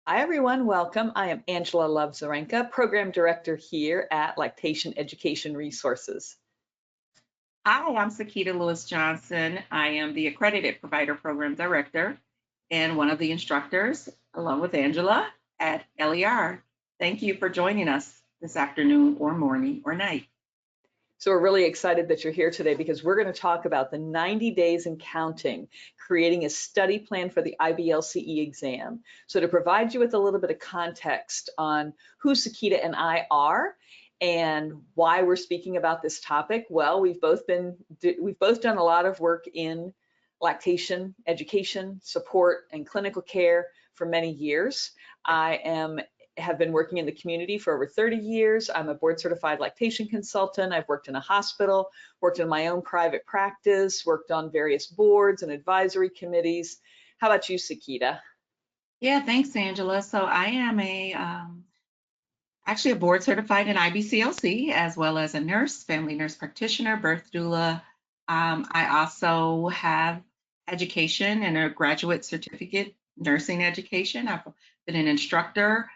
Hi everyone, welcome. I am Angela Love-Zaranka, Program Director here at Lactation Education Resources. Hi, I'm Sekeita Lewis-Johnson. I am the Accredited Provider Program Director and one of the instructors, along with Angela, at LER. Thank you for joining us this afternoon or morning or night. So we're really excited that you're here today because we're going to talk about the 90 days and counting, creating a study plan for the IBLCE exam. So to provide you with a little bit of context on who Sekeita and I are and why we're speaking about this topic, well, we've both done a lot of work in lactation education, support, and clinical care for many years. Have been working in the community for over 30 years. I'm a board certified lactation consultant. I've worked in a hospital, worked in my own private practice, worked on various boards and advisory committees. How about you, Sekeita? Yeah, thanks, Angela. So I am actually a board certified in IBCLC, as well as a nurse, family nurse practitioner, birth doula. I also have education and a graduate certificate nursing education. I've been an instructor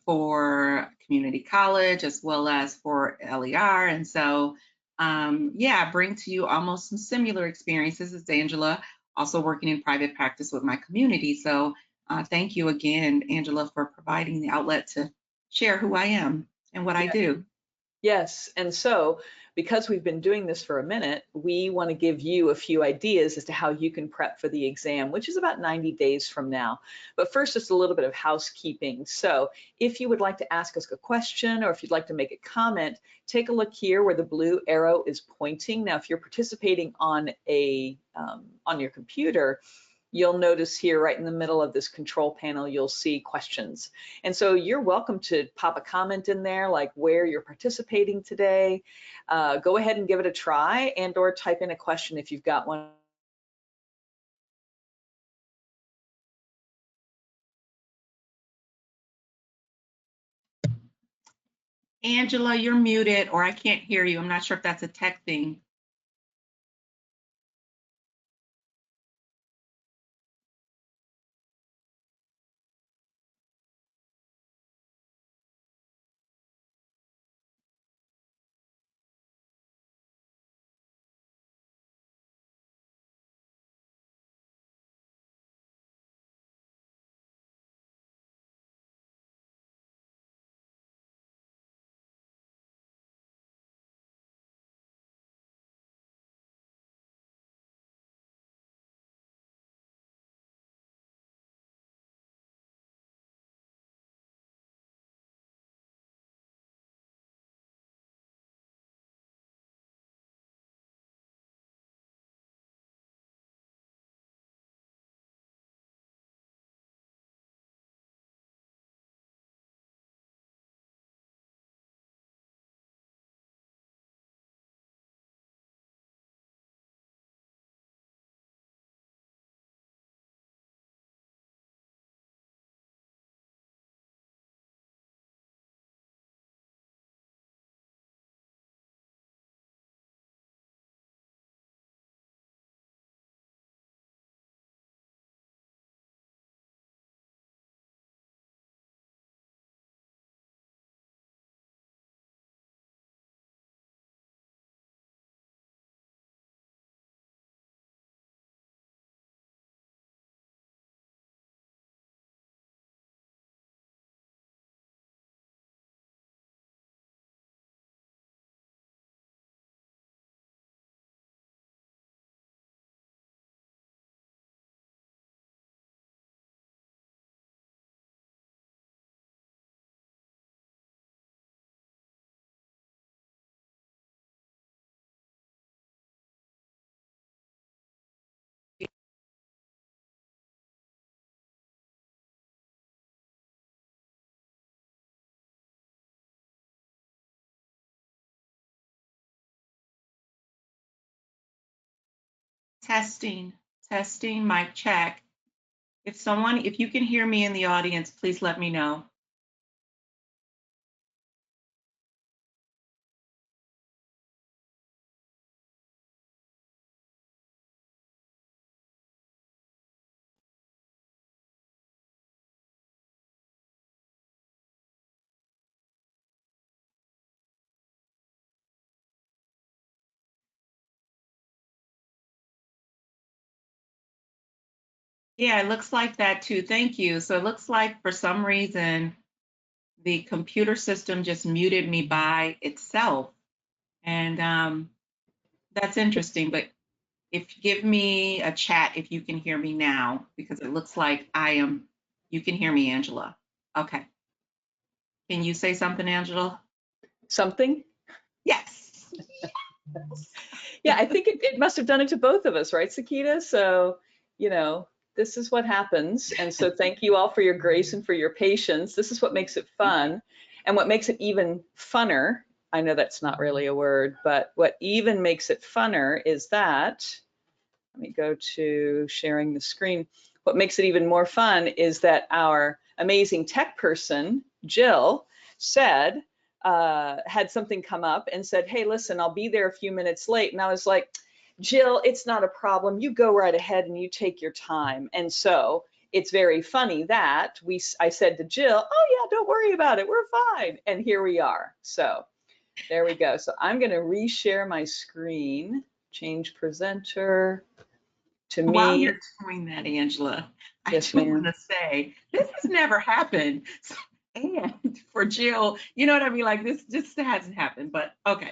for community college as well as for LER. And so, yeah, I bring to you almost some similar experiences as Angela, also working in private practice with my community. So thank you again, Angela, for providing the outlet to share who I am and what I do. Yes, and so because we've been doing this for a minute, we want to give you a few ideas as to how you can prep for the exam, which is about 90 days from now. But first, just a little bit of housekeeping. So if you would like to ask us a question or if you'd like to make a comment, take a look here where the blue arrow is pointing. Now, if you're participating on your computer, you'll notice here right in the middle of this control panel, you'll see questions. And so you're welcome to pop a comment in there, like where you're participating today. Go ahead and give it a try and or type in a question if you've got one. Angela, you're muted or I can't hear you. I'm not sure if that's a tech thing. Testing, testing, mic check. If you can hear me in the audience, please let me know. Yeah, it looks like that too. Thank you. So it looks like for some reason the computer system just muted me by itself. And that's interesting. But if give me a chat if you can hear me now, because it looks like you can hear me, Angela. Okay. Can you say something, Angela? Something? Yes. Yeah, I think it must have done it to both of us, right, Sekeita? So, you know, this is what happens. And so thank you all for your grace and for your patience. This is what makes it fun. And what makes it even funner, I know that's not really a word, but what even makes it funner is that, let me go to sharing the screen. What makes it even more fun is that our amazing tech person, Jill, said, had something come up and said, hey, listen, I'll be there a few minutes late. And I was like, Jill, it's not a problem. You go right ahead and you take your time. And so it's very funny that I said to Jill, oh yeah, don't worry about it. We're fine. And here we are. So there we go. So I'm going to reshare my screen, change presenter to While me. you're doing that, Angela, I Yes, do want ma'am. to say this has never happened. And for Jill, you know what I mean? Like this just hasn't happened, but okay.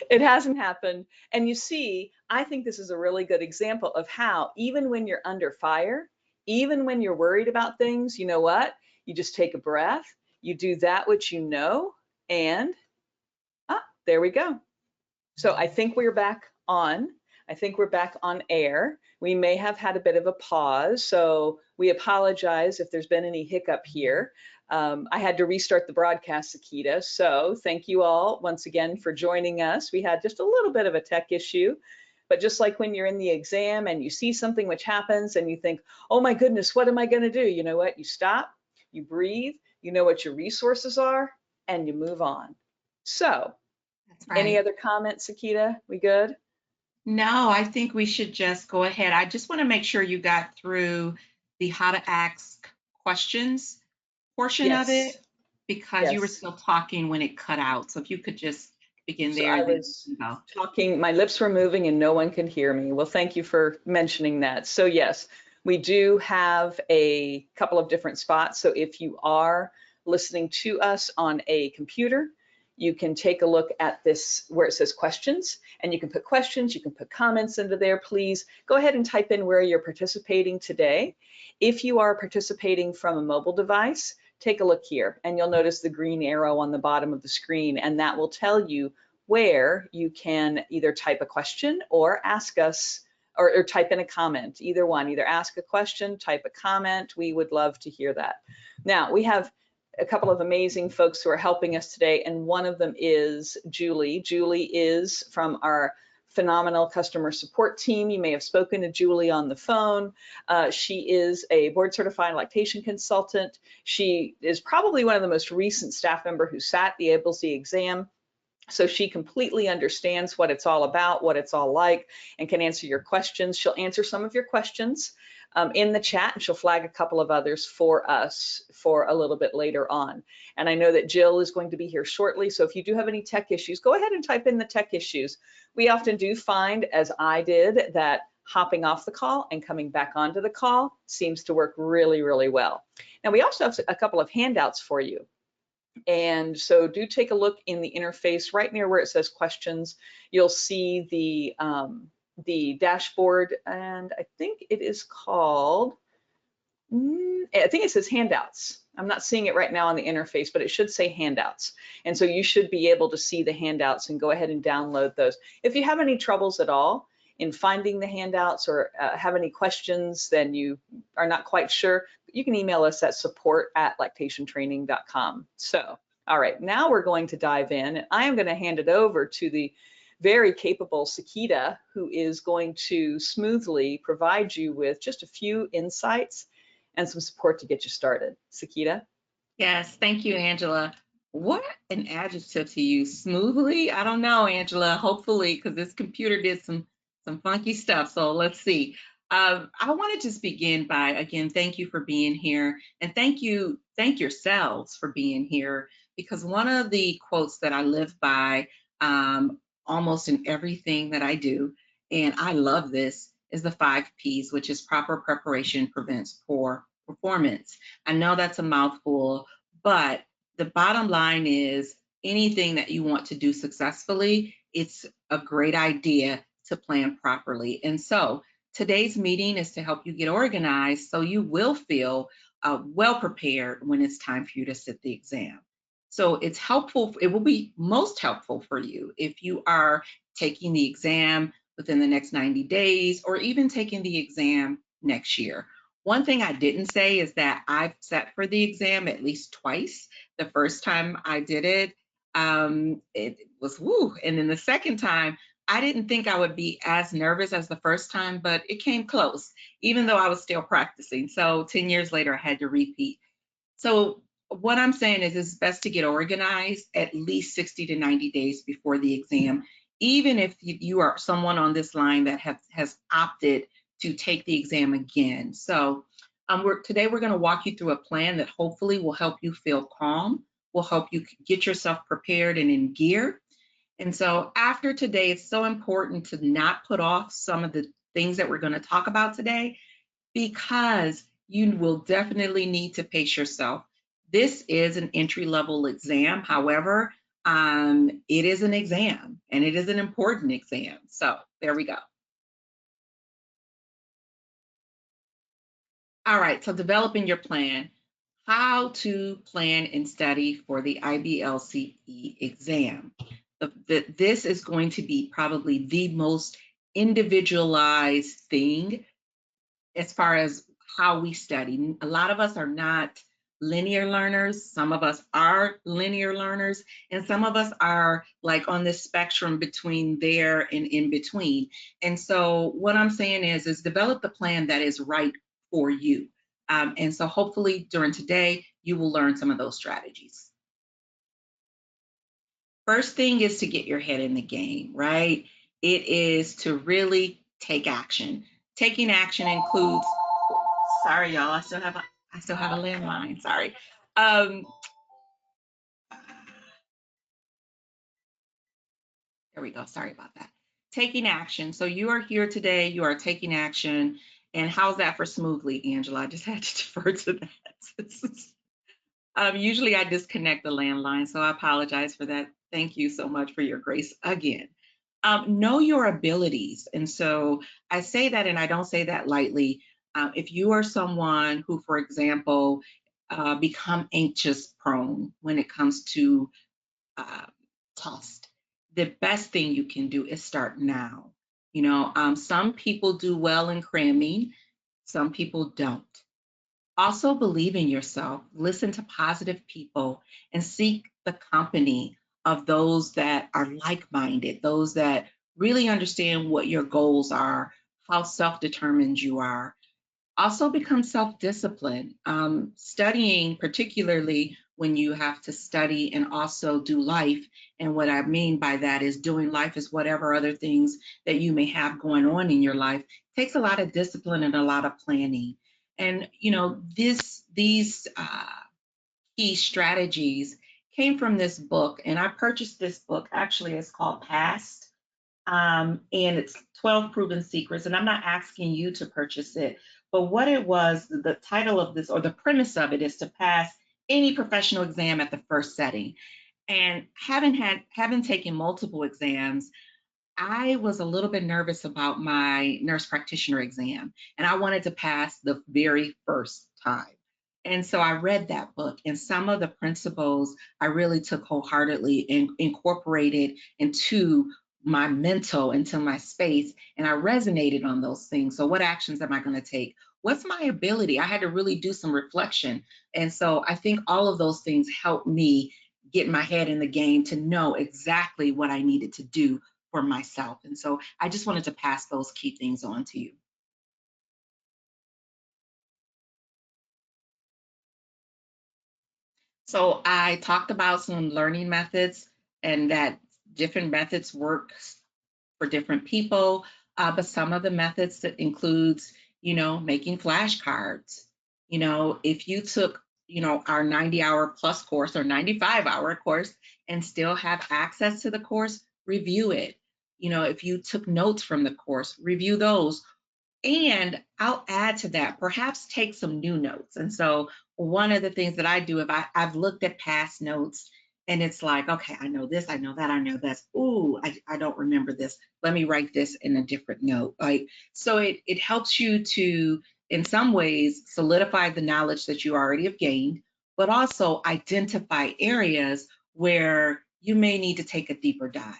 It hasn't happened. And you see, I think this is a really good example of how, even when you're under fire, even when you're worried about things, you know what? You just take a breath, you do that which you know, and there we go. So I think we're back on. I think we're back on air. We may have had a bit of a pause, so we apologize if there's been any hiccup here. I had to restart the broadcast, Sekeita, so thank you all once again for joining us. We had just a little bit of a tech issue, but just like when you're in the exam and you see something which happens and you think, oh my goodness, what am I gonna do? You know what? You stop, you breathe, you know what your resources are, and you move on. So, That's any right. other comments, Sekeita? We good? No, I think we should just go ahead. I just want to make sure you got through the how to ask questions portion of Yes, it because you were yes. still talking when it cut out. So if you could just begin So there I and then was we can go. talking, my lips were moving and no one could hear me. Well, thank you for mentioning that. So yes, we do have a couple of different spots. So if you are listening to us on a computer, you can take a look at this where it says questions, and you can put questions, you can put comments into there. Please go ahead and type in where you're participating today. If you are participating from a mobile device, take a look here and you'll notice the green arrow on the bottom of the screen, and that will tell you where you can either type a question or ask us or type in a comment, either one, either ask a question, type a comment. We would love to hear that. Now, we have a couple of amazing folks who are helping us today, and one of them is Julie. Julie is from our phenomenal customer support team. You may have spoken to Julie on the phone. She is a board certified lactation consultant. She is probably one of the most recent staff member who sat the IBLCE exam. So she completely understands what it's all about, what it's all like, and can answer your questions. She'll answer some of your questions in the chat, and she'll flag a couple of others for us for a little bit later on. And I know that Jill is going to be here shortly, so if you do have any tech issues, go ahead and type in the tech issues. We often do find, as I did, that hopping off the call and coming back onto the call seems to work really, really well. Now, we also have a couple of handouts for you. And so do take a look in the interface right near where it says questions. You'll see the dashboard, and I think it is called, I think it says handouts. I'm not seeing it right now on the interface, but it should say handouts. And so you should be able to see the handouts and go ahead and download those. If you have any troubles at all in finding the handouts or have any questions, then you are not quite sure, you can email us at support@lactationtraining.com. So, all right, now we're going to dive in, and I am going to hand it over to the very capable Sekeita, who is going to smoothly provide you with just a few insights and some support to get you started. Sekeita? Yes, thank you, Angela. What an adjective to use. Smoothly? I don't know, Angela. Hopefully, because this computer did some funky stuff. So let's see. I want to just begin by again, thank you for being here, and thank yourselves for being here. Because one of the quotes that I live by almost in everything that I do, and I love this, is the 5 P's, which is proper preparation prevents poor performance. I know that's a mouthful, but the bottom line is anything that you want to do successfully, it's a great idea to plan properly. And so today's meeting is to help you get organized so you will feel well prepared when it's time for you to sit the exam. So it's helpful, it will be most helpful for you if you are taking the exam within the next 90 days or even taking the exam next year. One thing I didn't say is that I've sat for the exam at least twice. The first time I did it, it was woo. And then the second time, I didn't think I would be as nervous as the first time, but it came close, even though I was still practicing. So 10 years later, I had to repeat. So what I'm saying is it's best to get organized at least 60 to 90 days before the exam, even if you are someone on this line that has opted to take the exam again. So today we're going to walk you through a plan that hopefully will help you feel calm, will help you get yourself prepared and in gear. And so after today, it's so important to not put off some of the things that we're going to talk about today, because you will definitely need to pace yourself. This is an entry-level exam. However, it is an exam and it is an important exam. So there we go. All right, so developing your plan. How to plan and study for the IBLCE exam. This is going to be probably the most individualized thing as far as how we study. A lot of us are not linear learners. Some of us are linear learners, and some of us are like on this spectrum between there and in between. And so what I'm saying is develop the plan that is right for you. And so hopefully during today, you will learn some of those strategies. First thing is to get your head in the game, right? It is to really take action. Taking action includes, sorry, y'all, I still have a landline, sorry. There we go, sorry about that. Taking action. So you are here today, you are taking action. And how's that for smoothly, Angela? I just had to defer to that. Usually I disconnect the landline, so I apologize for that. Thank you so much for your grace again. Know your abilities. And so I say that, and I don't say that lightly. If you are someone who, for example, become anxious prone when it comes to test, the best thing you can do is start now. You know, some people do well in cramming, some people don't. Also believe in yourself, listen to positive people, and seek the company of those that are like-minded, those that really understand what your goals are, how self-determined you are. Also become self-disciplined. Studying, particularly when you have to study and also do life. And what I mean by that is doing life is whatever other things that you may have going on in your life. Takes a lot of discipline and a lot of planning. And you know, these key strategies came from this book, and I purchased this book. Actually, it's called Past, and it's 12 Proven Secrets. And I'm not asking you to purchase it, but what it was, the title of this, or the premise of it, is to pass any professional exam at the first setting. And having taken multiple exams, I was a little bit nervous about my nurse practitioner exam, and I wanted to pass the very first time. And so I read that book, and some of the principles I really took wholeheartedly and incorporated into my mental, into my space, and I resonated on those things. So what actions am I going to take? What's my ability? I had to really do some reflection. And so I think all of those things helped me get my head in the game to know exactly what I needed to do for myself. And so I just wanted to pass those key things on to you. So I talked about some learning methods and that different methods work for different people, but some of the methods that includes, you know, making flashcards. You know, if you took, you know, our 90-hour plus course or 95-hour course and still have access to the course, review it. You know, if you took notes from the course, review those. And I'll add to that, perhaps take some new notes. And so one of the things that I do, if I've looked at past notes and it's like, okay, I know this, I know that, I know this. Ooh, I don't remember this. Let me write this in a different note. Like, so it helps you to, in some ways, solidify the knowledge that you already have gained, but also identify areas where you may need to take a deeper dive.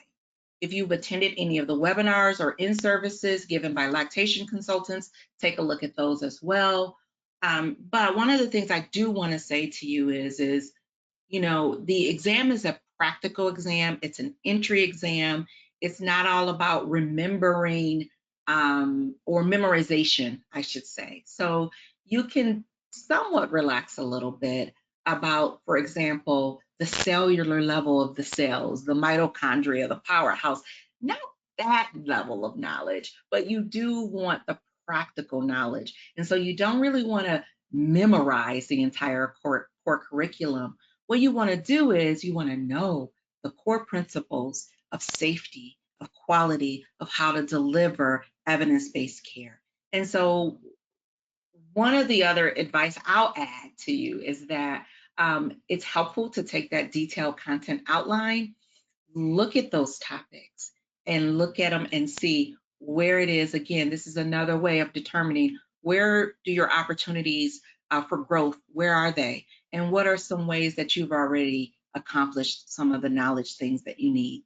If you've attended any of the webinars or in-services given by lactation consultants, take a look at those as well. But one of the things I do want to say to you is, you know, the exam is a practical exam. It's an entry exam. It's not all about remembering or memorization, I should say. So you can somewhat relax a little bit about, for example, the cellular level of the cells, the mitochondria, the powerhouse, not that level of knowledge, but you do want the practical knowledge. And so you don't really want to memorize the entire core curriculum. What you want to do is you want to know the core principles of safety, of quality, of how to deliver evidence-based care. And so one of the other advice I'll add to you is that it's helpful to take that detailed content outline, look at those topics and look at them and see where it is. Again, this is another way of determining where do your opportunities for growth, where are they? And what are some ways that you've already accomplished some of the knowledge things that you need?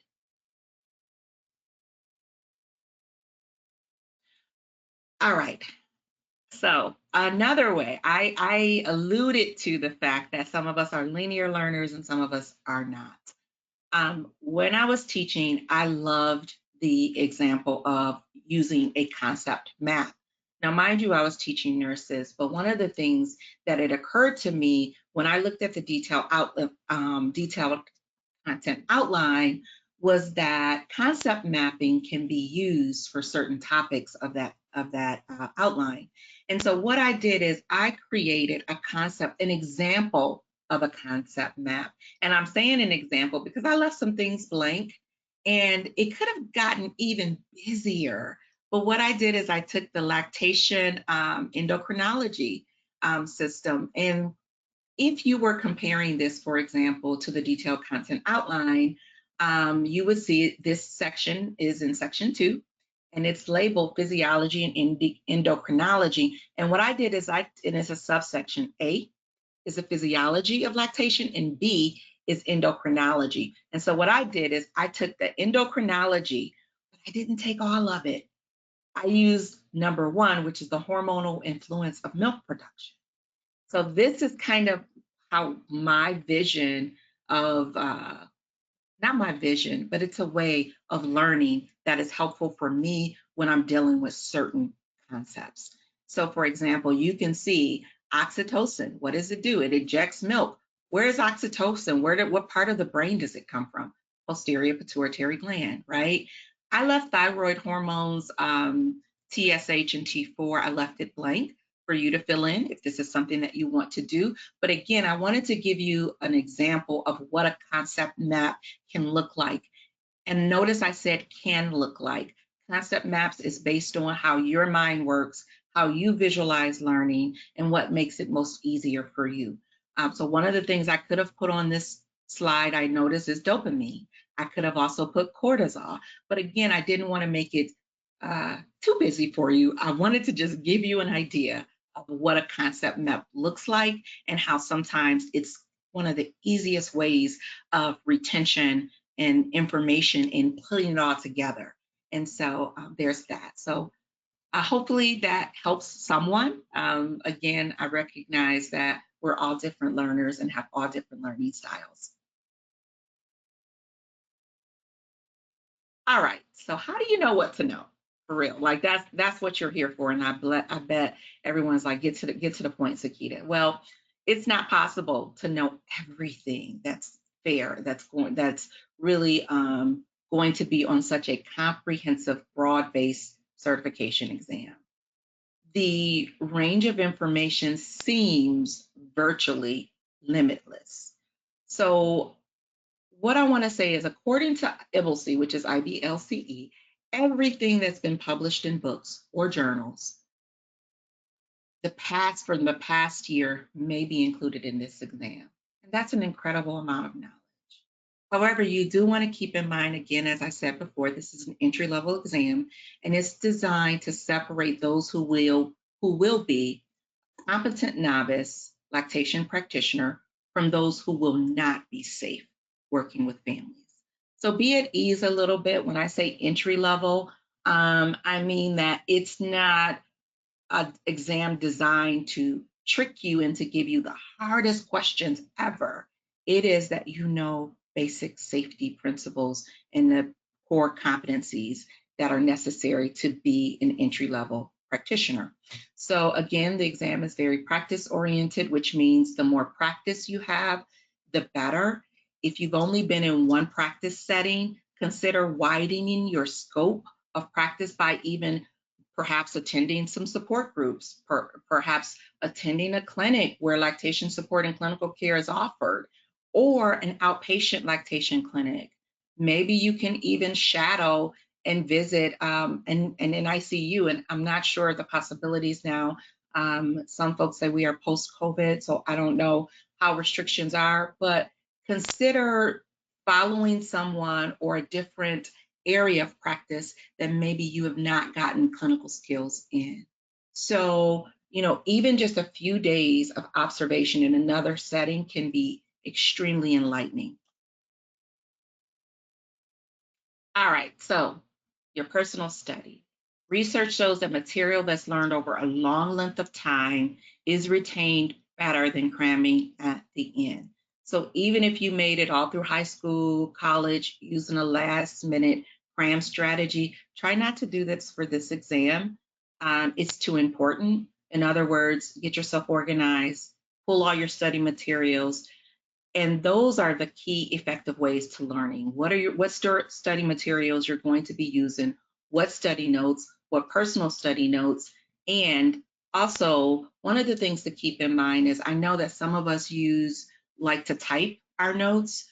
All right. So another way, I alluded to the fact that some of us are linear learners and some of us are not. When I was teaching, I loved the example of using a concept map. Now, mind you, I was teaching nurses, but one of the things that it occurred to me when I looked at the detailed content outline was that concept mapping can be used for certain topics of that outline. And so what I did is I created a concept, an example of a concept map. And I'm saying an example because I left some things blank and it could have gotten even busier. But what I did is I took the lactation endocrinology system, and if you were comparing this, for example, to the detailed content outline, you would see this section is in section 2, and it's labeled physiology and endocrinology. And what I did is and it's a subsection. A is the physiology of lactation, and B is endocrinology. And so what I did is I took the endocrinology, but I didn't take all of it. I used number 1, which is the hormonal influence of milk production. So this is kind of how my vision of, not my vision, but it's a way of learning that is helpful for me when I'm dealing with certain concepts. So for example, you can see oxytocin. What does it do? It ejects milk. Where is oxytocin? What part of the brain does it come from? Posterior pituitary gland, right? I left thyroid hormones, TSH and T4, I left it blank for you to fill in if this is something that you want to do. But again, I wanted to give you an example of what a concept map can look like. And notice I said can look like. Concept maps is based on how your mind works, how you visualize learning, and what makes it most easier for you. So one of the things I could have put on this slide I noticed is dopamine. I could have also put cortisol, but again, I didn't want to make it too busy for you. I wanted to just give you an idea of what a concept map looks like and how sometimes it's one of the easiest ways of retention and information in putting it all together. And so there's that. So hopefully that helps someone. Again, I recognize that we're all different learners and have all different learning styles. All right, so how do you know what to know? For real, like that's what you're here for. And I bet everyone's like, get to the point, Sekeita. Well, it's not possible to know everything that's fair, that's really going to be on such a comprehensive, broad-based certification exam. The range of information seems virtually limitless. So what I want to say is, according to IBLCE, which is IBLCE, everything that's been published in books or journals from the past year may be included in this exam. And that's an incredible amount of knowledge. However, you do want to keep in mind, again, as I said before, this is an entry-level exam, and it's designed to separate those who will be competent novice lactation practitioner from those who will not be safe working with families. So be at ease a little bit. When I say entry level, I mean that it's not an exam designed to trick you and to give you the hardest questions ever. It is that you know basic safety principles and the core competencies that are necessary to be an entry-level practitioner. So again, the exam is very practice-oriented, which means the more practice you have, the better. If you've only been in one practice setting, consider widening your scope of practice by even perhaps attending some support groups, perhaps attending a clinic where lactation support and clinical care is offered, or an outpatient lactation clinic. Maybe you can even shadow and visit an NICU, and I'm not sure of the possibilities now. Some folks say we are post-COVID, so I don't know how restrictions are, but consider following someone or a different area of practice that maybe you have not gotten clinical skills in. So, even just a few days of observation in another setting can be extremely enlightening. All right, so your personal study. Research shows that material that's learned over a long length of time is retained better than cramming at the end. So even if you made it all through high school, college, using a last minute cram strategy, try not to do this for this exam. It's too important. In other words, get yourself organized, pull all your study materials, and those are the key effective ways to learning. What study materials you're going to be using, what study notes, what personal study notes, and also one of the things to keep in mind is I know that some of us like to type our notes.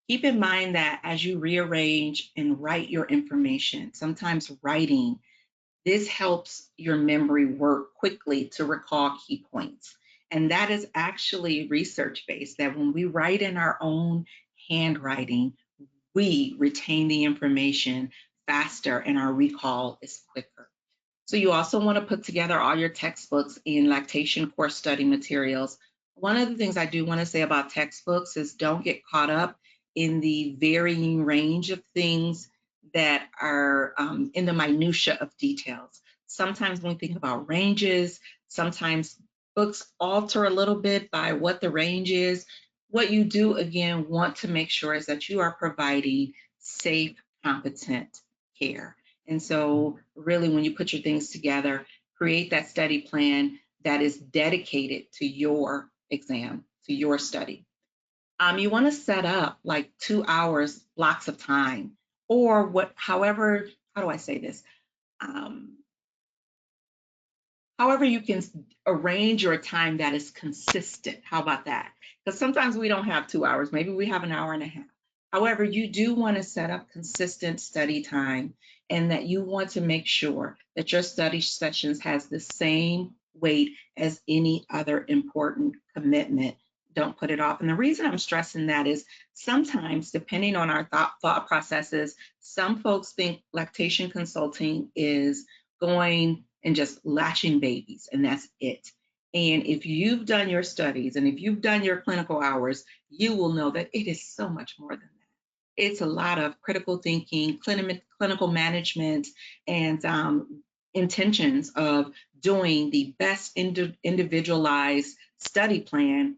Keep in mind that as you rearrange and write your information, sometimes writing, this helps your memory work quickly to recall key points. And that is actually research-based, that when we write in our own handwriting, we retain the information faster and our recall is quicker. So you also want to put together all your textbooks and lactation course study materials. One of the things I do want to say about textbooks is don't get caught up in the varying range of things that are in the minutia of details. Sometimes when we think about ranges, sometimes books alter a little bit by what the range is. What you do, again, want to make sure is that you are providing safe, competent care. And so really, when you put your things together, create that study plan that is dedicated to your exam, to your study. You want to set up like 2 hours blocks of time, or however, how do I say this? However you can arrange your time that is consistent. How about that? Because sometimes we don't have 2 hours, maybe we have an hour and a half. However, you do want to set up consistent study time and that you want to make sure that your study sessions has the same weight as any other important commitment. Don't put it off. And the reason I'm stressing that is sometimes, depending on our thought processes, some folks think lactation consulting is going and just latching babies, and that's it. And if you've done your studies and if you've done your clinical hours, you will know that it is so much more than that. It's a lot of critical thinking, clinical management, and intentions of doing the best individualized study plan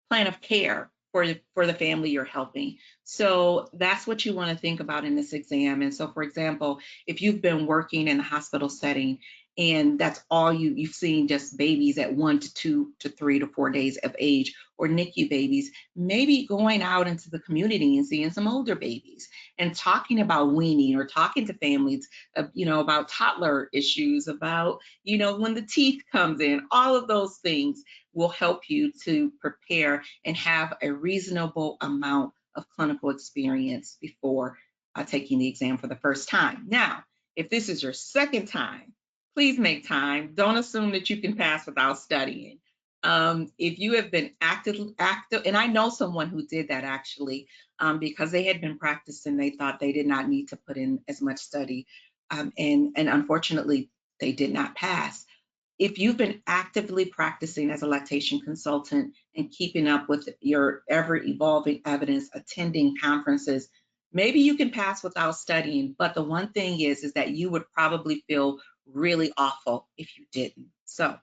plan of care for the family you're helping. So that's what you want to think about in this exam. And so, for example, if you've been working in a hospital setting and that's all you've seen just babies at 1 to 2 to 3 to 4 days of age, or NICU babies, maybe going out into the community and seeing some older babies and talking about weaning, or talking to families, about toddler issues, about, when the teeth comes in, all of those things will help you to prepare and have a reasonable amount of clinical experience before taking the exam for the first time. Now, if this is your second time, please make time. Don't assume that you can pass without studying. If you have been active, and I know someone who did that actually, because they had been practicing, they thought they did not need to put in as much study, and unfortunately, they did not pass. If you've been actively practicing as a lactation consultant and keeping up with your ever-evolving evidence, attending conferences, maybe you can pass without studying, but the one thing is that you would probably feel really awful if you didn't. So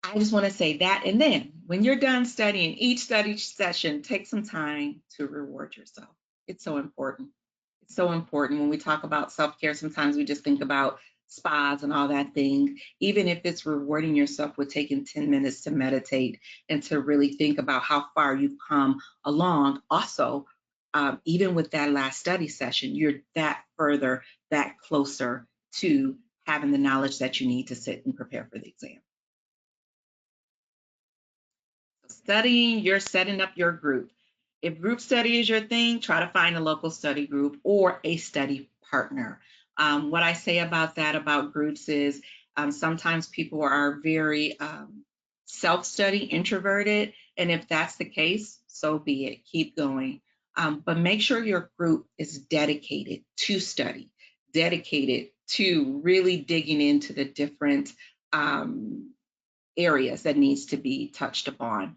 I just want to say that. And then when you're done studying, each study session, take some time to reward yourself. It's so important. It's so important. When we talk about self-care, sometimes we just think about spas and all that thing. Even if it's rewarding yourself with taking 10 minutes to meditate and to really think about how far you've come along. Also, even with that last study session, you're that further, that closer to having the knowledge that you need to sit and prepare for the exam. Studying, you're setting up your group. If group study is your thing, try to find a local study group or a study partner. What I say about that, about groups, is sometimes people are very self-study, introverted, and if that's the case, so be it. Keep going. But make sure your group is dedicated to study, dedicated to really digging into the different areas that needs to be touched upon.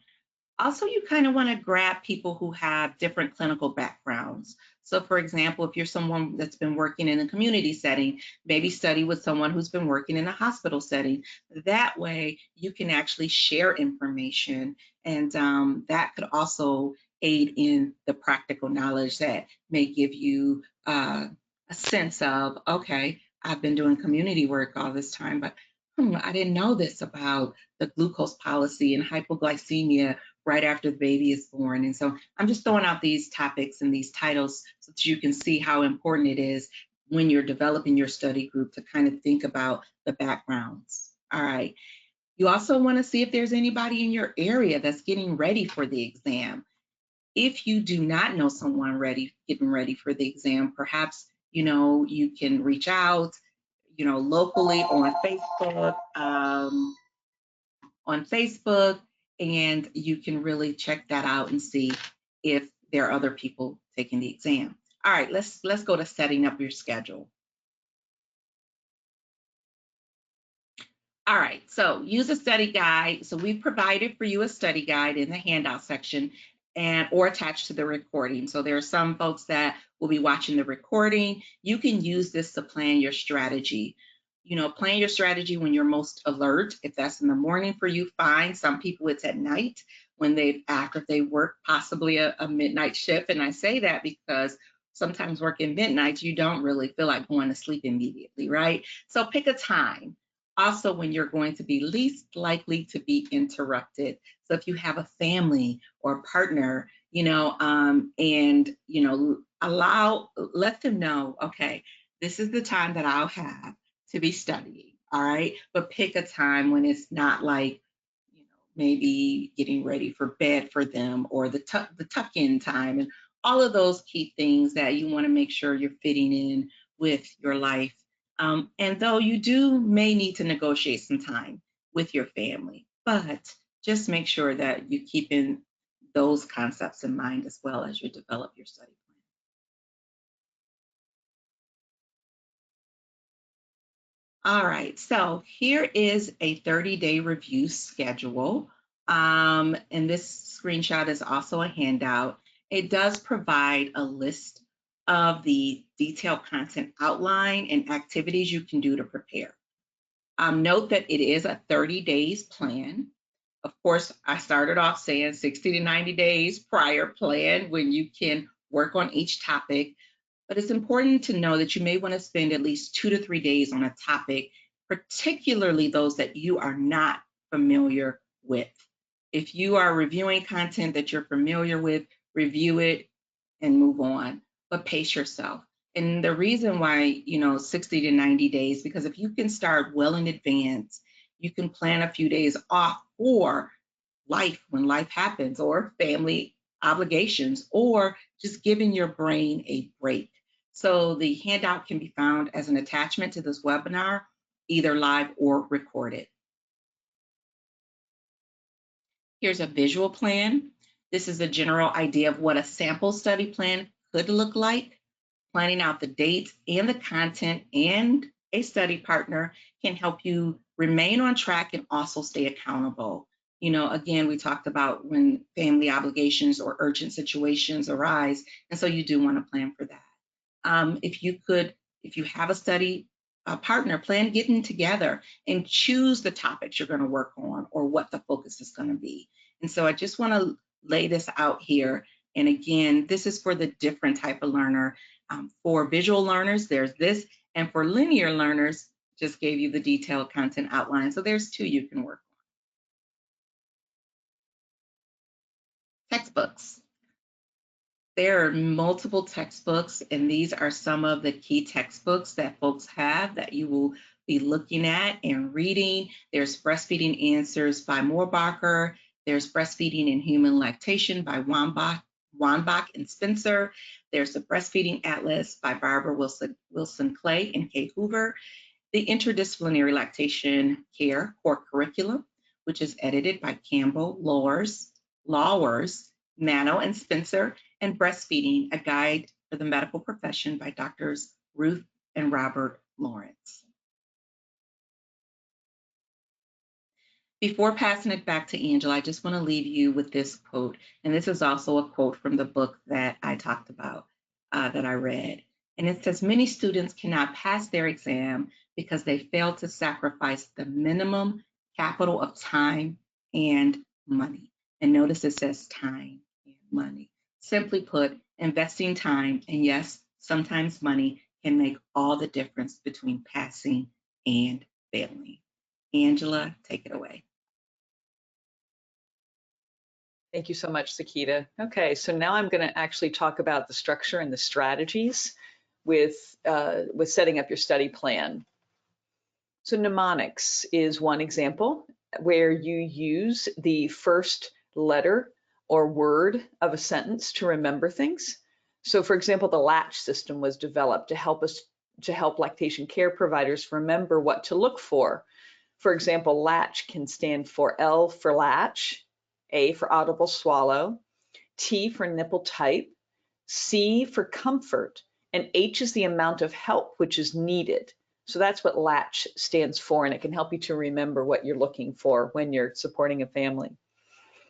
Also, you kind of want to grab people who have different clinical backgrounds. So for example, if you're someone that's been working in a community setting, maybe study with someone who's been working in a hospital setting. That way you can actually share information, and that could also aid in the practical knowledge that may give you a sense of, okay, I've been doing community work all this time, but I didn't know this about the glucose policy and hypoglycemia right after the baby is born. And so I'm just throwing out these topics and these titles so that you can see how important it is when you're developing your study group to kind of think about the backgrounds. All right. You also want to see if there's anybody in your area that's getting ready for the exam. If you do not know someone getting ready for the exam, perhaps, you can reach out, locally on Facebook, and you can really check that out and see if there are other people taking the exam. All right, let's go to setting up your schedule. All right, so use a study guide. So we've provided for you a study guide in the handout section or attached to the recording. So there are some folks that will be watching the recording. You can use this to plan your strategy. Plan your strategy when you're most alert. If that's in the morning for you, fine. Some people it's at night after they work possibly a midnight shift. And I say that because sometimes working midnights, you don't really feel like going to sleep immediately, right? So pick a time. Also, when you're going to be least likely to be interrupted. So if you have a family or a partner, and let them know, okay, this is the time that I'll have to be studying. All right, but pick a time when it's not like, maybe getting ready for bed for them, or the tuck-in time, and all of those key things that you want to make sure you're fitting in with your life. And though you may need to negotiate some time with your family, but just make sure that you keep in those concepts in mind as well as you develop your study plan. All right, so here is a 30-day review schedule. And this screenshot is also a handout. It does provide a list of the detailed content outline and activities you can do to prepare. Note that it is a 30 days plan. Of course, I started off saying 60 to 90 days prior plan when you can work on each topic. But it's important to know that you may want to spend at least 2 to 3 days on a topic, particularly those that you are not familiar with. If you are reviewing content that you're familiar with, review it and move on, but pace yourself. And the reason why, 60 to 90 days, because if you can start well in advance, you can plan a few days off for life when life happens, or family obligations, or just giving your brain a break. So the handout can be found as an attachment to this webinar, either live or recorded. Here's a visual plan. This is a general idea of what a sample study plan could look like. Planning out the dates and the content and a study partner can help you remain on track and also stay accountable. You know, again, we talked about when family obligations or urgent situations arise, and so you do want to plan for that. If you have a study partner, plan getting together and choose the topics you're going to work on or what the focus is going to be. And so I just want to lay this out here. And again, this is for the different type of learner. For visual learners, there's this, and for linear learners, just gave you the detailed content outline. So there's two you can work on. Textbooks. There are multiple textbooks, and these are some of the key textbooks that folks have that you will be looking at and reading. There's Breastfeeding Answers by Moorbacher. There's Breastfeeding and Human Lactation by Wambach and Spencer. There's the Breastfeeding Atlas by Barbara Wilson Clay and Kay Hoover. The Interdisciplinary Lactation Care Core Curriculum, which is edited by Campbell, Lawers, Mano, and Spencer, and Breastfeeding, a Guide for the Medical Profession by Drs. Ruth and Robert Lawrence. Before passing it back to Angela, I just want to leave you with this quote, and this is also a quote from the book that I talked about, that I read. And it says, many students cannot pass their exam because they fail to sacrifice the minimum capital of time and money. And notice it says time and money. Simply put, investing time, and yes, sometimes money, can make all the difference between passing and failing. Angela, take it away. Thank you so much, Sekeita. Okay, so now I'm going to actually talk about the structure and the strategies with setting up your study plan. So mnemonics is one example where you use the first letter or word of a sentence to remember things. So for example, the LATCH system was developed to help lactation care providers remember what to look for. For example, LATCH can stand for L for latch, A for audible swallow, T for nipple type, C for comfort, and H is the amount of help which is needed. So that's what LATCH stands for, and it can help you to remember what you're looking for when you're supporting a family.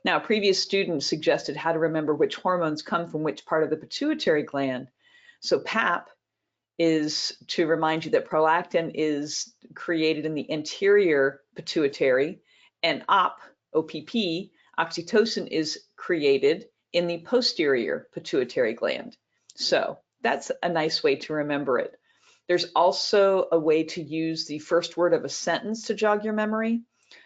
Now, a previous student suggested how to remember which hormones come from which part of the pituitary gland. So PAP is to remind you that prolactin is created in the anterior pituitary, and OPP, oxytocin, is created in the posterior pituitary gland. So that's a nice way to remember it. There's also a way to use the first word of a sentence to jog your memory.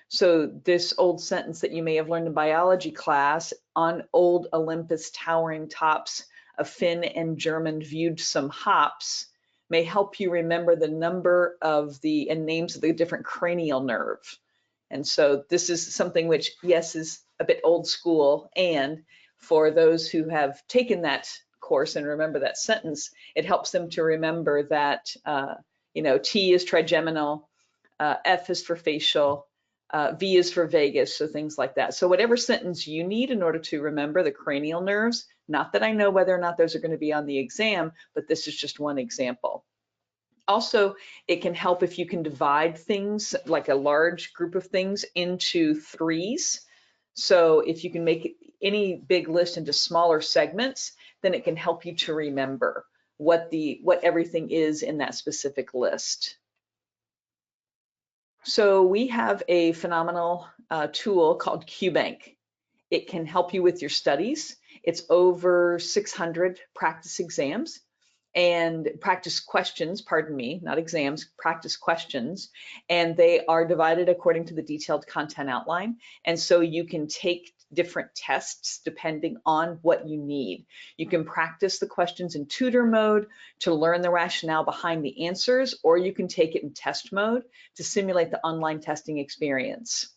So this old sentence that you may have learned in biology class, on old Olympus towering tops, a Finn and German viewed some hops, may help you remember the number of and names of the different cranial nerve. And so this is something which, yes, is a bit old school, and for those who have taken that course and remember that sentence, it helps them to remember that, T is trigeminal, F is for facial, V is for vagus, so things like that. So whatever sentence you need in order to remember the cranial nerves, not that I know whether or not those are going to be on the exam, but this is just one example. Also, it can help if you can divide things, like a large group of things, into threes. So if you can make any big list into smaller segments, then it can help you to remember what everything is in that specific list. So we have a phenomenal tool called QBank. It can help you with your studies. It's over 600 practice exams and practice questions, pardon me, not exams, practice questions. And they are divided according to the detailed content outline. And so you can take different tests depending on what you need. You can practice the questions in tutor mode to learn the rationale behind the answers, or you can take it in test mode to simulate the online testing experience.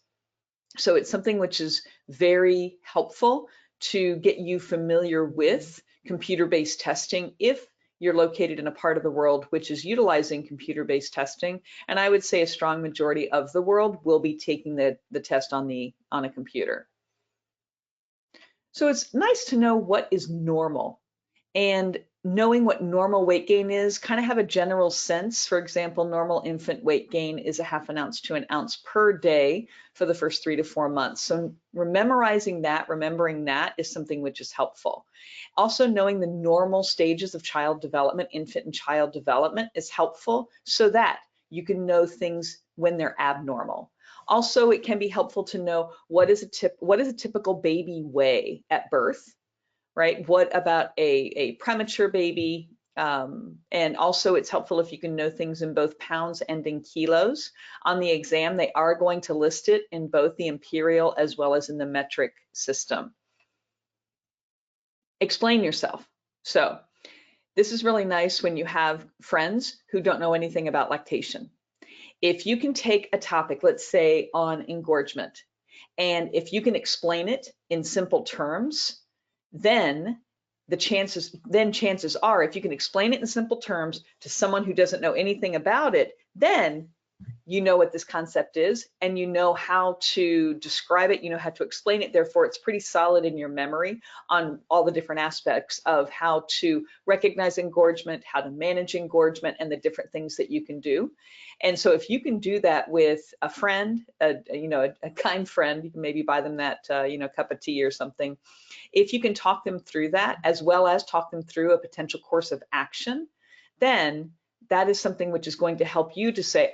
So it's something which is very helpful to get you familiar with computer-based testing if you're located in a part of the world which is utilizing computer-based testing, and I would say a strong majority of the world will be taking the test on a computer. So it's nice to know what is normal, and knowing what normal weight gain is, kind of have a general sense. For example, normal infant weight gain is a ½ ounce to an ounce per day for the first 3 to 4 months. So remembering that is something which is helpful. Also, knowing the normal stages of child development, infant and child development, is helpful so that you can know things when they're abnormal. Also, it can be helpful to know what is a typical baby weigh at birth, right? What about a premature baby? And also it's helpful if you can know things in both pounds and in kilos. On the exam, they are going to list it in both the imperial as well as in the metric system. Explain yourself. So this is really nice when you have friends who don't know anything about lactation. If you can take a topic, let's say on engorgement, and if you can explain it in simple terms, then chances are, if you can explain it in simple terms to someone who doesn't know anything about it, then you know what this concept is and you know how to describe it, you know how to explain it. Therefore, it's pretty solid in your memory on all the different aspects of how to recognize engorgement, how to manage engorgement, and the different things that you can do. And so if you can do that with a friend, a kind friend, you can maybe buy them that cup of tea or something. If you can talk them through that, as well as talk them through a potential course of action, then that is something which is going to help you to say,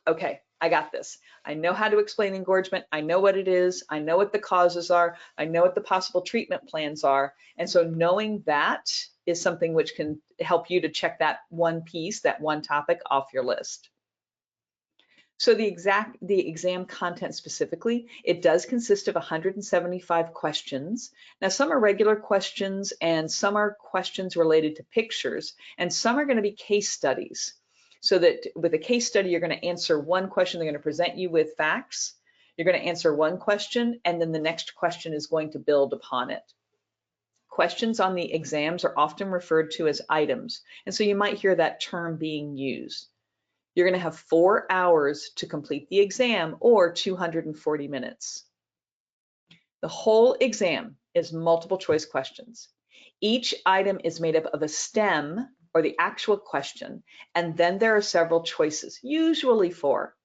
okay, I got this. I know how to explain engorgement. I know what it is. I know what the causes are. I know what the possible treatment plans are. And so knowing that is something which can help you to check that one piece, that one topic off your list. So the exam content specifically, it does consist of 175 questions. Now, some are regular questions and some are questions related to pictures, and some are going to be case studies. So that with a case study, you're going to answer one question, they're going to present you with facts, you're going to answer one question, and then the next question is going to build upon it. Questions on the exams are often referred to as items, and so you might hear that term being used. You're going to have 4 hours to complete the exam, or 240 minutes. The whole exam is multiple choice questions. Each item is made up of a stem, or the actual question, and then there are several choices, usually 4.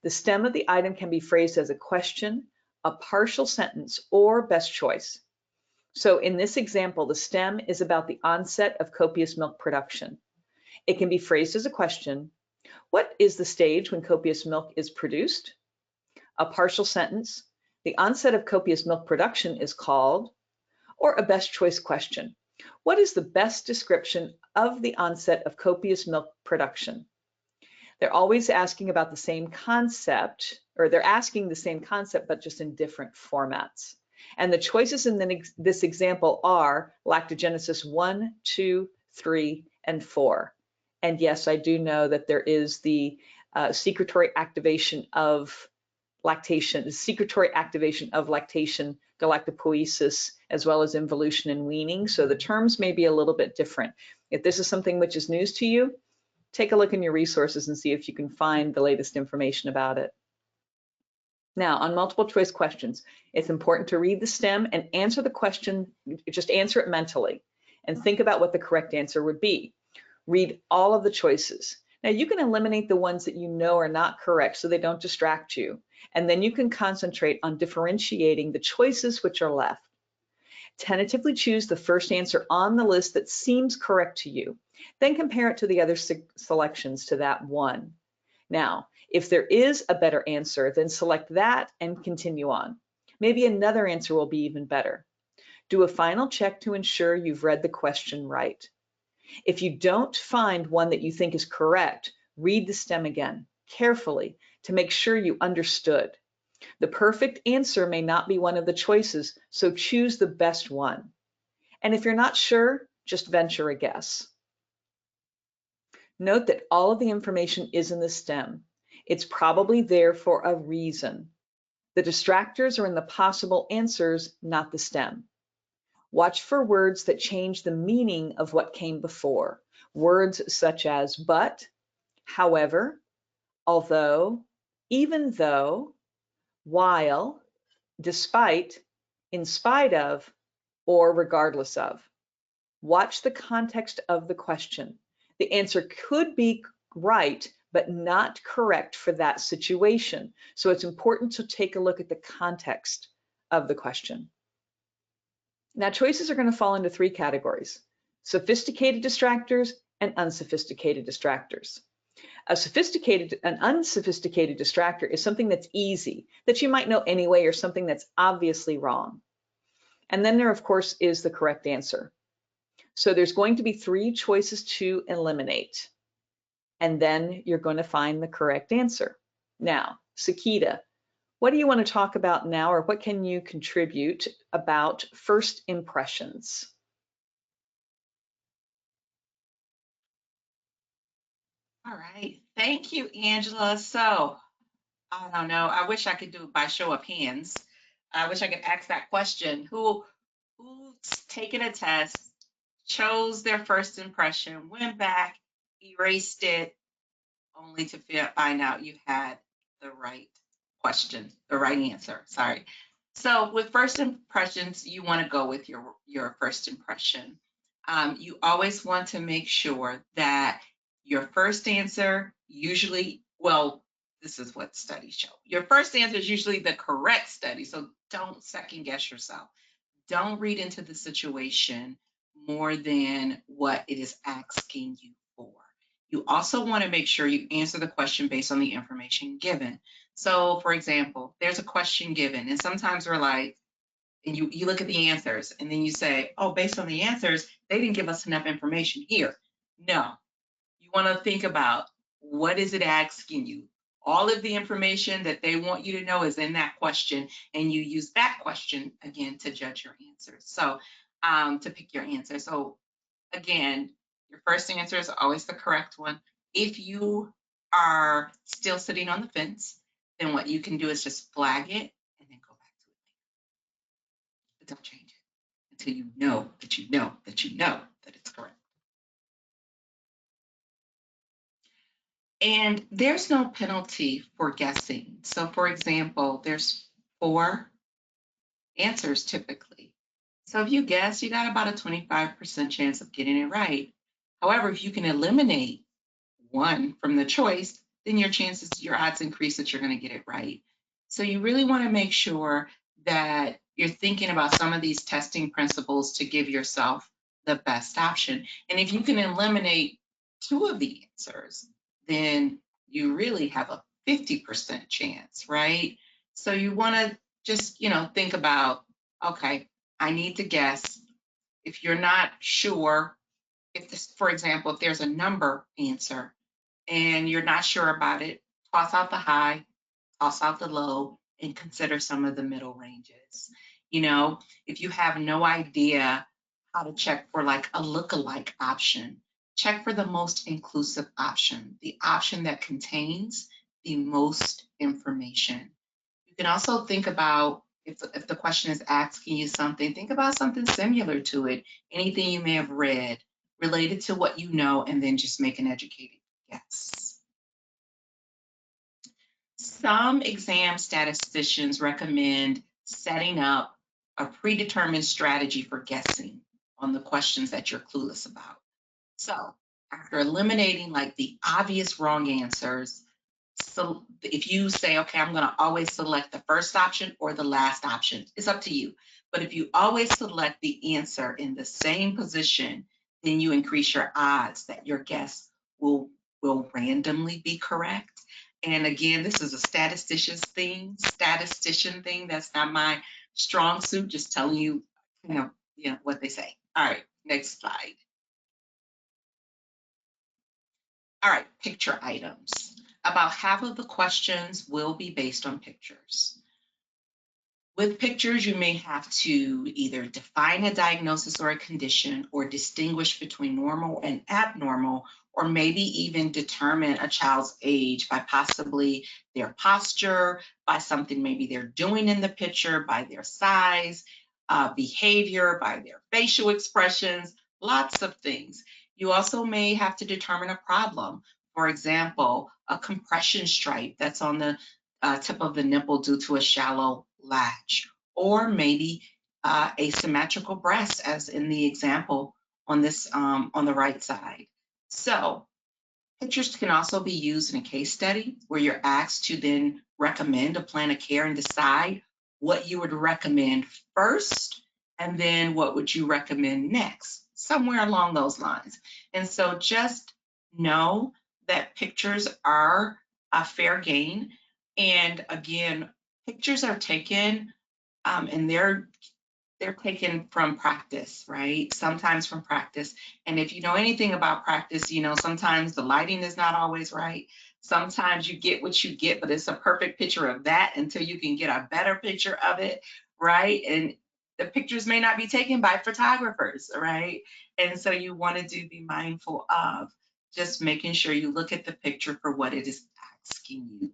The stem of the item can be phrased as a question, a partial sentence, or best choice. So in this example, the stem is about the onset of copious milk production. It can be phrased as a question. What is the stage when copious milk is produced? A partial sentence. The onset of copious milk production is called, or a best choice question. What is the best description of the onset of copious milk production? They're always asking about the same concept, or they're asking the same concept, but just in different formats. And the choices in this example are lactogenesis 1, 2, 3, and 4. And yes, I do know that there is the secretory activation of lactation, galactopoiesis, as well as involution and weaning. So the terms may be a little bit different. If this is something which is news to you, take a look in your resources and see if you can find the latest information about it. Now, on multiple choice questions, it's important to read the stem and answer the question, just answer it mentally, and think about what the correct answer would be. Read all of the choices. Now, you can eliminate the ones that you know are not correct so they don't distract you, and then you can concentrate on differentiating the choices which are left. Tentatively choose the first answer on the list that seems correct to you, then compare it to the other selections to that one. Now, if there is a better answer, then select that and continue on. Maybe another answer will be even better. Do a final check to ensure you've read the question right. If you don't find one that you think is correct, read the stem again, carefully, to make sure you understood. The perfect answer may not be one of the choices, so choose the best one. And if you're not sure, just venture a guess. Note that all of the information is in the stem. It's probably there for a reason. The distractors are in the possible answers, not the stem. Watch for words that change the meaning of what came before. Words such as but, however, although, even though, while, despite, in spite of, or regardless of. Watch the context of the question. The answer could be right, but not correct for that situation. So it's important to take a look at the context of the question. Now, choices are going to fall into three categories: sophisticated distractors and unsophisticated distractors. An unsophisticated distractor is something that's easy, that you might know anyway, or something that's obviously wrong. And then there, of course, is the correct answer. So there's going to be three choices to eliminate, and then you're going to find the correct answer. Now, Sekeita, what do you want to talk about now, or what can you contribute about first impressions? All right. Thank you, Angela. So, I don't know. I wish I could do it by show of hands. I wish I could ask that question. Who's taken a test, chose their first impression, went back, erased it, only to find out you had the right question, the right answer. Sorry. So with first impressions, you want to go with your first impression. You always want to make sure that your first answer usually, well, this is what studies show. Your first answer is usually the correct study, so don't second guess yourself. Don't read into the situation more than what it is asking you for. You also want to make sure you answer the question based on the information given. So, for example, there's a question given, and sometimes we're like, and you look at the answers, and then you say, oh, based on the answers, they didn't give us enough information here. No, you want to think about, what is it asking you? All of the information that they want you to know is in that question, and you use that question again to judge your answers. So to pick your answer. So again, your first answer is always the correct one. If you are still sitting on the fence, then what you can do is just flag it and then go back to it later. But don't change it until you know that you know that you know that it's correct. And there's no penalty for guessing. So for example, there's 4 answers typically. So if you guess, you got about a 25% chance of getting it right. However, if you can eliminate 1 from the choice, then your odds increase that you're going to get it right. So you really want to make sure that you're thinking about some of these testing principles to give yourself the best option. And if you can eliminate 2 of the answers, then you really have a 50% chance, right? So you want to just, think about, okay, I need to guess. If you're not sure, for example, if there's a number answer and you're not sure about it, toss out the high, toss out the low, and consider some of the middle ranges. If you have no idea how to check for like a lookalike option, check for the most inclusive option, the option that contains the most information. You can also think about, if the question is asking you something, think about something similar to it, anything you may have read related to what you know, and then just make an educated guess. Some exam statisticians recommend setting up a predetermined strategy for guessing on the questions that you're clueless about. So after eliminating like the obvious wrong answers, so if you say, okay, I'm going to always select the first option or the last option, it's up to you. But if you always select the answer in the same position, then you increase your odds that your guess will randomly be correct. And again, this is a statistician thing. That's not my strong suit, just telling you, what they say. All right, next slide. All right, picture items. About half of the questions will be based on pictures. With pictures, you may have to either define a diagnosis or a condition, or distinguish between normal and abnormal, or maybe even determine a child's age by possibly their posture, by something maybe they're doing in the picture, by their size, behavior, by their facial expressions, lots of things. You also may have to determine a problem. For example, a compression stripe that's on the tip of the nipple due to a shallow latch, or maybe asymmetrical breasts, as in the example on this on the right side. So pictures can also be used in a case study where you're asked to then recommend a plan of care and decide what you would recommend first, and then what would you recommend next, somewhere along those lines. And so just know that pictures are a fair game. And again, pictures are taken and they're taken from practice, right? Sometimes from practice. And if you know anything about practice, you know, sometimes the lighting is not always right. Sometimes you get what you get, but it's a perfect picture of that until you can get a better picture of it, right? And the pictures may not be taken by photographers, right? And so you wanted to be mindful of just making sure you look at the picture for what it is asking you.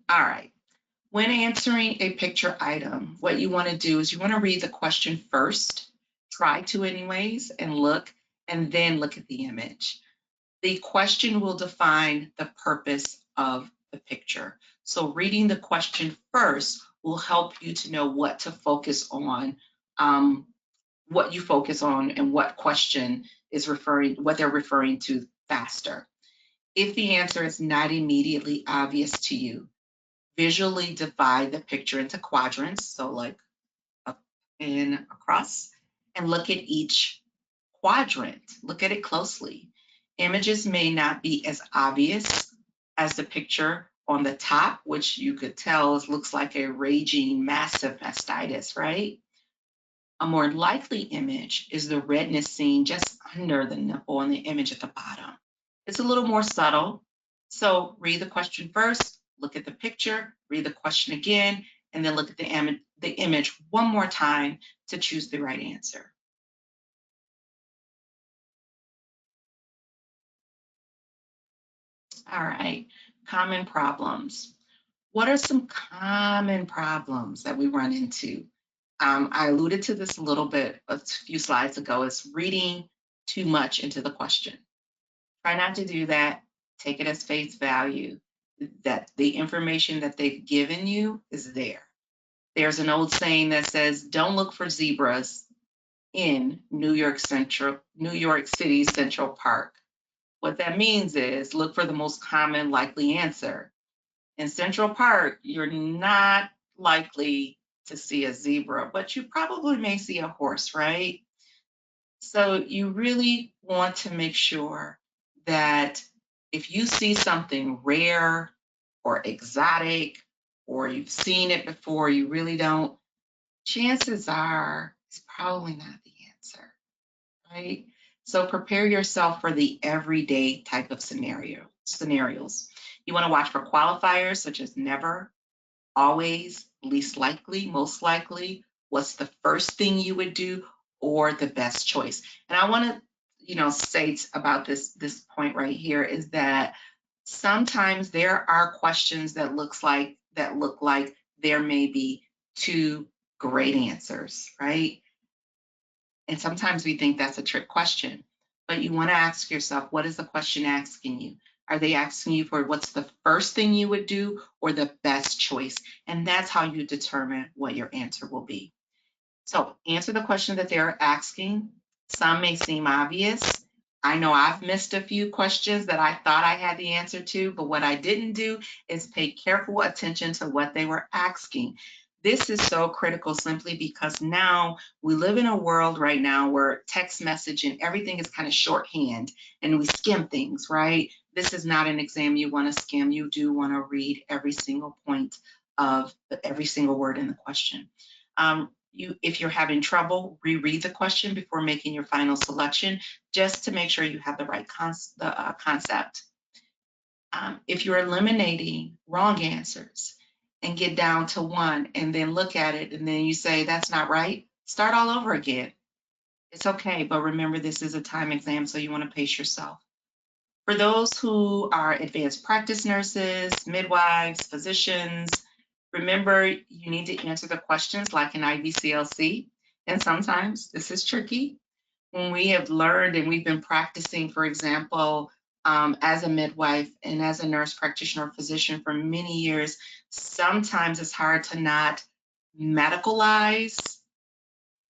All right. When answering a picture item, what you want to do is you want to read the question first, try to anyways, and then look at the image. The question will define the purpose of the picture. So reading the question first will help you to know what to focus on, what you focus on and what question is what they're referring to faster. If the answer is not immediately obvious to you, visually divide the picture into quadrants, so like up and across, and look at each quadrant. Look at it closely. Images may not be as obvious as the picture on the top, which you could tell looks like a raging massive mastitis, right? A more likely image is the redness seen just under the nipple and the image at the bottom. It's a little more subtle. So read the question first, look at the picture, read the question again, and then look at the image one more time to choose the right answer. All right, common problems. What are some common problems that we run into? I alluded to this a little bit a few slides ago, is reading too much into the question. Try not to do that. Take it as face value, that the information that they've given you is there. There's an old saying that says, don't look for zebras in New York City Central Park. What that means is look for the most common likely answer. In Central Park, you're not likely to see a zebra, but you probably may see a horse, right? So you really want to make sure that if you see something rare or exotic, or you've seen it before, you really don't, chances are it's probably not the answer, right? So prepare yourself for the everyday type of scenarios. You want to watch for qualifiers such as never, always, least likely, most likely, what's the first thing you would do, or the best choice. And I want to, say about this point right here is that sometimes there are questions that look like there may be two great answers, right? And sometimes we think that's a trick question, but you want to ask yourself, what is the question asking you? Are they asking you for what's the first thing you would do or the best choice? And that's how you determine what your answer will be. So answer the question that they're asking. Some may seem obvious. I know I've missed a few questions that I thought I had the answer to, but what I didn't do is pay careful attention to what they were asking. This is so critical simply because now we live in a world right now where text message and everything is kind of shorthand and we skim things, right? This is not an exam you want to skim. You do want to read every single point of every single word in the question. If you're having trouble, reread the question before making your final selection, just to make sure you have the right concept. If you're eliminating wrong answers and get down to one and then look at it and then you say, that's not right, start all over again. It's okay, but remember this is a time exam, so you want to pace yourself. For those who are advanced practice nurses, midwives, physicians, Remember, you need to answer the questions like an IBCLC, and sometimes this is tricky. When we have learned and we've been practicing, for example, as a midwife and as a nurse practitioner or physician for many years, sometimes it's hard to not medicalize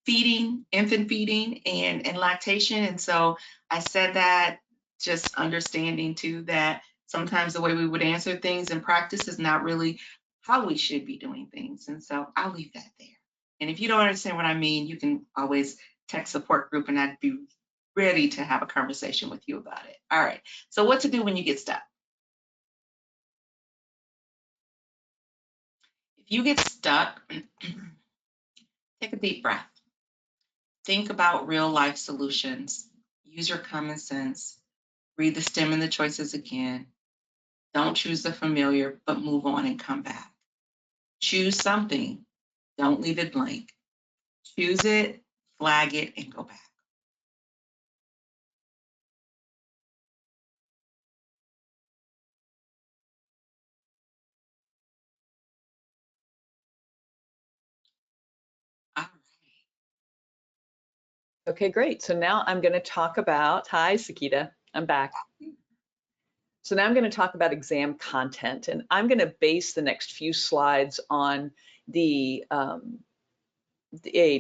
feeding, infant feeding and lactation. And so I said that just understanding too that sometimes the way we would answer things in practice is not really how we should be doing things. And so I'll leave that there. And if you don't understand what I mean, you can always text support group and I'd be ready to have a conversation with you about it. All right. So what to do when you get stuck? If you get stuck, take a deep breath. Think about real life solutions. Use your common sense. Read the stem and the choices again. Don't choose the familiar, but move on and come back. Choose something. Don't leave it blank. Choose it, flag it, and go back. All Okay, great. So now I'm going to talk about, hi, Sekeita, I'm back. So now I'm going to talk about exam content, and I'm going to base the next few slides on a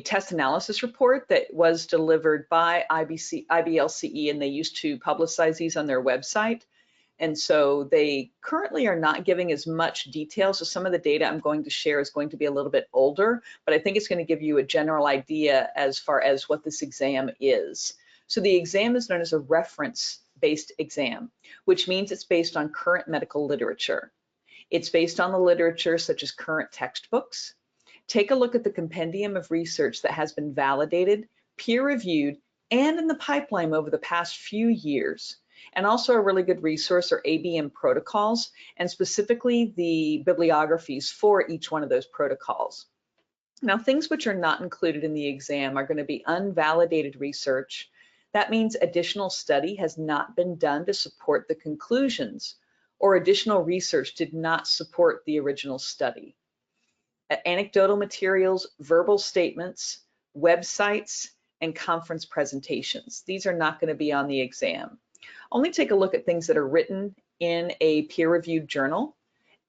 test analysis report that was delivered by IBLCE, and they used to publicize these on their website. And so they currently are not giving as much detail. So some of the data I'm going to share is going to be a little bit older, but I think it's going to give you a general idea as far as what this exam is. So the exam is known as a reference-based exam, which means it's based on current medical literature. It's based on the literature such as current textbooks. Take a look at the compendium of research that has been validated, peer-reviewed, and in the pipeline over the past few years. And also a really good resource are ABM protocols, and specifically the bibliographies for each one of those protocols. Now, things which are not included in the exam are going to be unvalidated research. That means additional study has not been done to support the conclusions, or additional research did not support the original study. Anecdotal materials, verbal statements, websites, and conference presentations. These are not going to be on the exam. Only take a look at things that are written in a peer-reviewed journal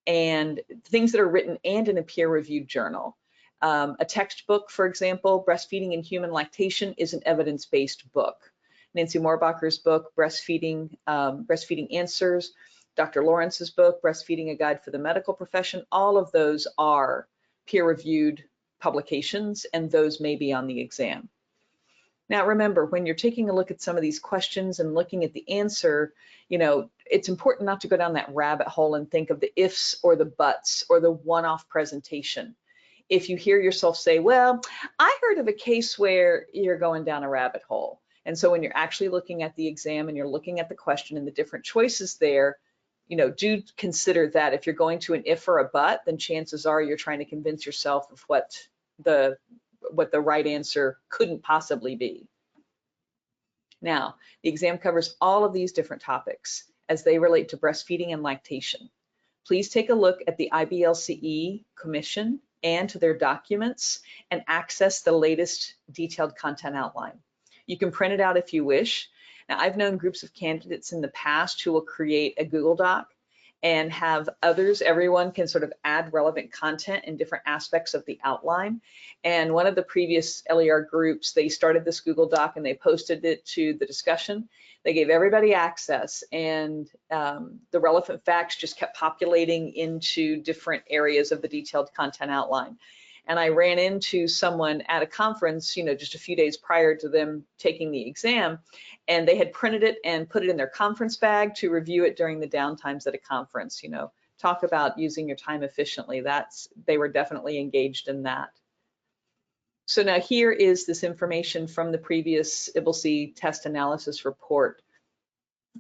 and things that are written and in a peer-reviewed journal. A textbook, for example, Breastfeeding and Human Lactation is an evidence-based book. Nancy Moorbacher's book, Breastfeeding Answers, Dr. Lawrence's book, Breastfeeding, A Guide for the Medical Profession, all of those are peer-reviewed publications, and those may be on the exam. Now, remember, when you're taking a look at some of these questions and looking at the answer, you know, it's important not to go down that rabbit hole and think of the ifs or the buts or the one-off presentation. If you hear yourself say, well, I heard of a case where you're going down a rabbit hole. And so when you're actually looking at the exam and you're looking at the question and the different choices there, you know, do consider that if you're going to an if or a but, then chances are you're trying to convince yourself of what the right answer couldn't possibly be. Now, the exam covers all of these different topics as they relate to breastfeeding and lactation. Please take a look at the IBLCE Commission and to their documents and access the latest detailed content outline. You can print it out if you wish. Now, I've known groups of candidates in the past who will create a Google Doc and have others, everyone can sort of add relevant content in different aspects of the outline. And one of the previous LER groups, they started this Google Doc and they posted it to the discussion. They gave everybody access, and the relevant facts just kept populating into different areas of the detailed content outline. And I ran into someone at a conference, you know, just a few days prior to them taking the exam, and they had printed it and put it in their conference bag to review it during the downtimes at a conference. You know, talk about using your time efficiently. They were definitely engaged in that. So now here is this information from the previous IBLCE test analysis report.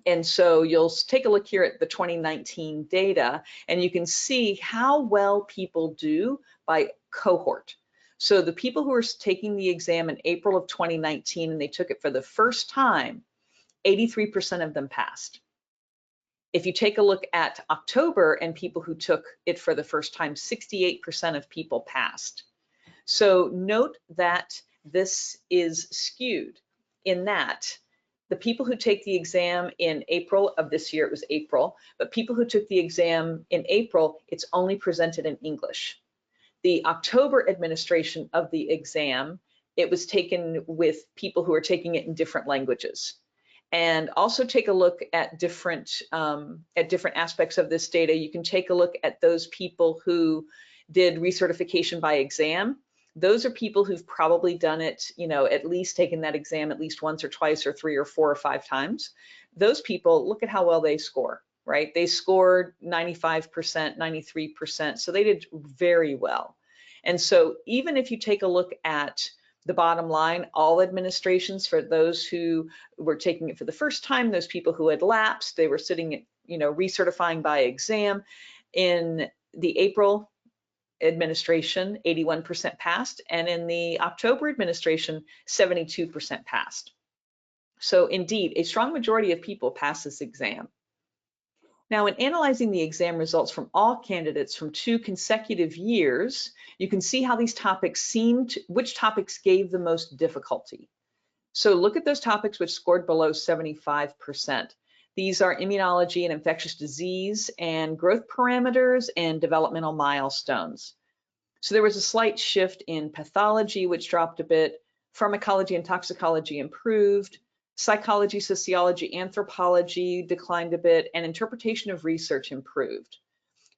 And so you'll take a look here at the 2019 data, and you can see how well people do by cohort. So the people who are taking the exam in April of 2019 and they took it for the first time, 83% of them passed. If you take a look at October and people who took it for the first time, 68% of people passed. So note that this is skewed in that the people who take the exam in April of this year, it was April, but people who took the exam in April, it's only presented in English. The October administration of the exam, it was taken with people who are taking it in different languages. And also take a look at different aspects of this data. You can take a look at those people who did recertification by exam. Those are people who've probably done it, at least taken that exam at least once or twice or 3 or 4 or 5 times. Those people, look at how well they score, right? They scored 95%, 93%, so they did very well. And so even if you take a look at the bottom line, all administrations for those who were taking it for the first time, those people who had lapsed, they were sitting, recertifying by exam. In the April administration, 81% passed, and in the October administration, 72% passed. So indeed, a strong majority of people pass this exam. Now, in analyzing the exam results from all candidates from 2 consecutive years, you can see how these topics which topics gave the most difficulty. So look at those topics which scored below 75%. These are immunology and infectious disease and growth parameters and developmental milestones. So there was a slight shift in pathology, which dropped a bit. Pharmacology and toxicology improved. Psychology, sociology, anthropology declined a bit, and interpretation of research improved.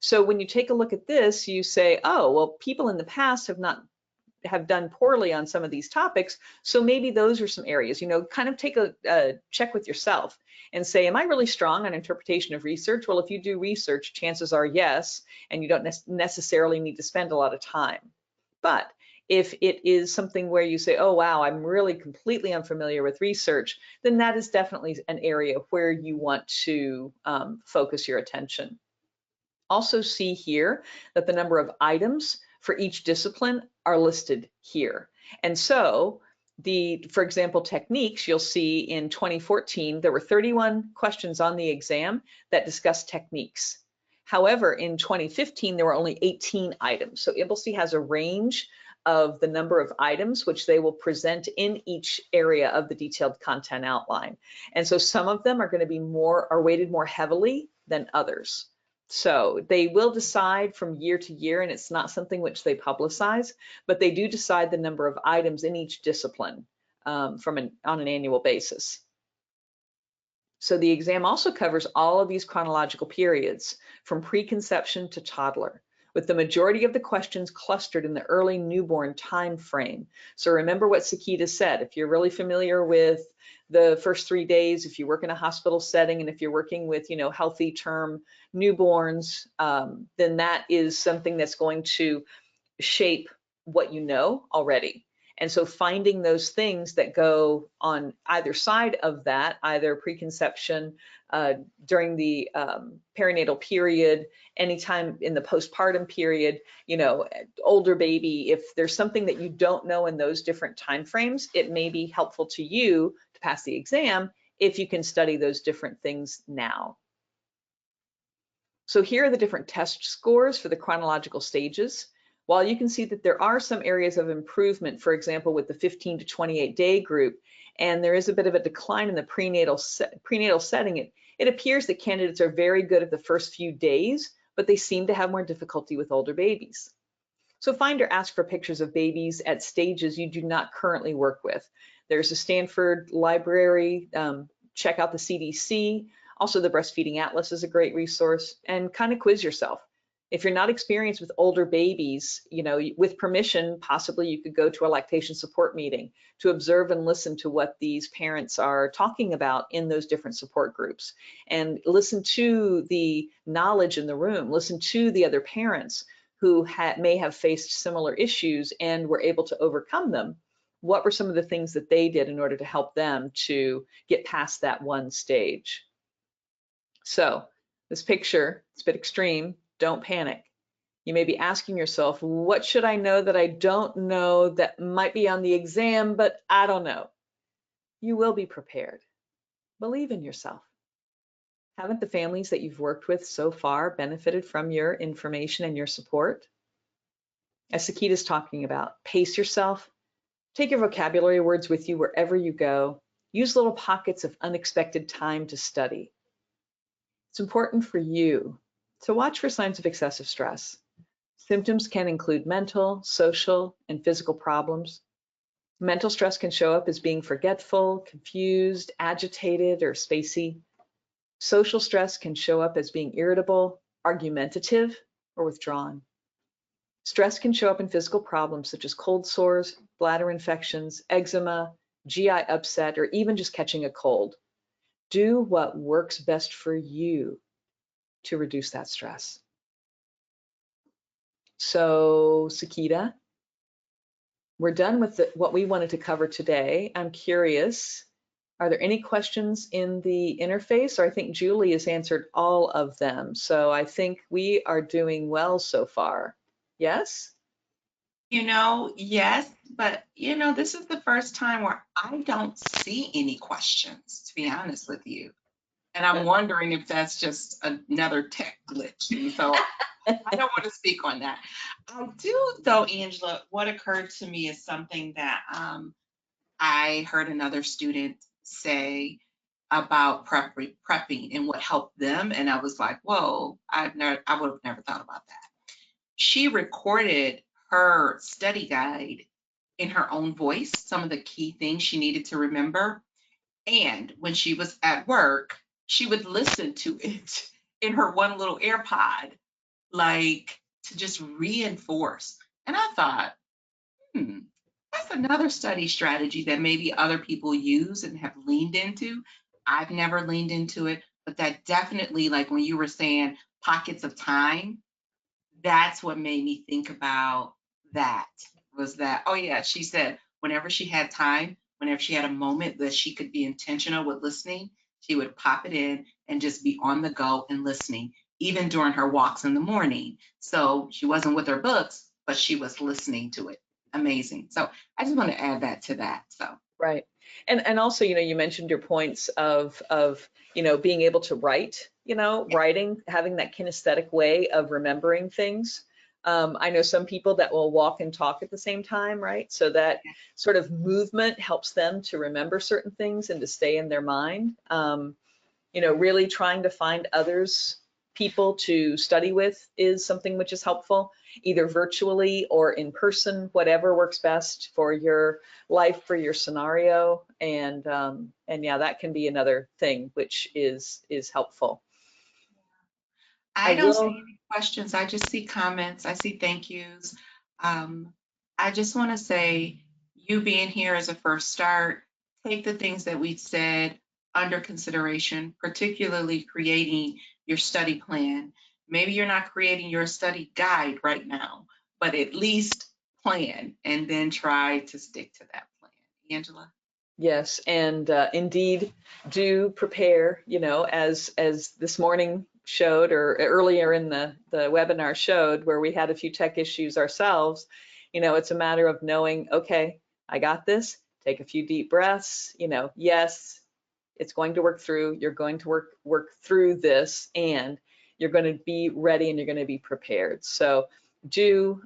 So when you take a look at this, you say, oh, well, people in the past have done poorly on some of these topics, so maybe those are some areas, kind of take a check with yourself and say, am I really strong on interpretation of research? Well, if you do research, chances are yes, and you don't necessarily need to spend a lot of time. But if it is something where you say, oh, wow, I'm really completely unfamiliar with research, then that is definitely an area where you want to focus your attention. Also see here that the number of items for each discipline are listed here. And so for example, techniques, you'll see in 2014, there were 31 questions on the exam that discussed techniques. However, in 2015, there were only 18 items. So IBLCE has a range of the number of items which they will present in each area of the detailed content outline. And so some of them are going to be weighted more heavily than others. So they will decide from year to year, and it's not something which they publicize, but they do decide the number of items in each discipline on an annual basis. So the exam also covers all of these chronological periods from preconception to toddler, with the majority of the questions clustered in the early newborn time frame. So remember what Sekeita said, if you're really familiar with the first 3 days, if you work in a hospital setting, and if you're working with, healthy term newborns, then that is something that's going to shape what you know already. And so finding those things that go on either side of that, either preconception, during the perinatal period, anytime in the postpartum period, older baby, if there's something that you don't know in those different time frames, it may be helpful to you to pass the exam if you can study those different things now. So here are the different test scores for the chronological stages. While you can see that there are some areas of improvement, for example, with the 15 to 28 day group, and there is a bit of a decline in the prenatal setting, it appears that candidates are very good at the first few days, but they seem to have more difficulty with older babies. So find or ask for pictures of babies at stages you do not currently work with. There's a Stanford library, check out the CDC. Also, the Breastfeeding Atlas is a great resource, and kind of quiz yourself. If you're not experienced with older babies, with permission, possibly you could go to a lactation support meeting to observe and listen to what these parents are talking about in those different support groups, and listen to the knowledge in the room, listen to the other parents who may have faced similar issues and were able to overcome them. What were some of the things that they did in order to help them to get past that one stage? So this picture, it's a bit extreme. Don't panic. You may be asking yourself, what should I know that I don't know that might be on the exam, but I don't know? You will be prepared. Believe in yourself. Haven't the families that you've worked with so far benefited from your information and your support? As Sekeita's talking about, pace yourself, take your vocabulary words with you wherever you go, use little pockets of unexpected time to study. It's important for you to watch for signs of excessive stress. Symptoms can include mental, social, and physical problems. Mental stress can show up as being forgetful, confused, agitated, or spacey. Social stress can show up as being irritable, argumentative, or withdrawn. Stress can show up in physical problems such as cold sores, bladder infections, eczema, GI upset, or even just catching a cold. Do what works best for you to reduce that stress. So, Sekeita, we're done with what we wanted to cover today. I'm curious, are there any questions in the interface? Or I think Julie has answered all of them. So I think we are doing well so far. Yes? Yes, but this is the first time where I don't see any questions, to be honest with you. And I'm wondering if that's just another tech glitch. And so I don't want to speak on that. I do, though, Angela, what occurred to me is something that I heard another student say about prepping and what helped them. And I was like, whoa, I would have never thought about that. She recorded her study guide in her own voice, some of the key things she needed to remember. And when she was at work, she would listen to it in her one little AirPod, like to just reinforce. And I thought, that's another study strategy that maybe other people use and have leaned into. I've never leaned into it, but that definitely, like when you were saying pockets of time, that's what made me think about that. Was that, oh yeah, she said whenever she had time, whenever she had a moment that she could be intentional with listening, she would pop it in and just be on the go and listening, even during her walks in the morning. So she wasn't with her books, but she was listening to it. Amazing. So I just want to add that to that. So Right. And also, you mentioned your points of being able to write, writing, having that kinesthetic way of remembering things. I know some people that will walk and talk at the same time, right? So that sort of movement helps them to remember certain things and to stay in their mind. Really trying to find people to study with is something which is helpful, either virtually or in person, whatever works best for your life, for your scenario. And yeah, that can be another thing which is helpful. I don't see any questions. I just see comments. I see thank yous. I just want to say, you being here as a first start, take the things that we said under consideration, particularly creating your study plan. Maybe you're not creating your study guide right now, but at least plan and then try to stick to that plan. Angela? Yes, and indeed, do prepare, as this morning showed, or earlier in the webinar showed, where we had a few tech issues ourselves. It's a matter of knowing, okay, I got this, take a few deep breaths, yes, it's going to work through, you're going to work through this, and you're going to be ready and you're going to be prepared. So do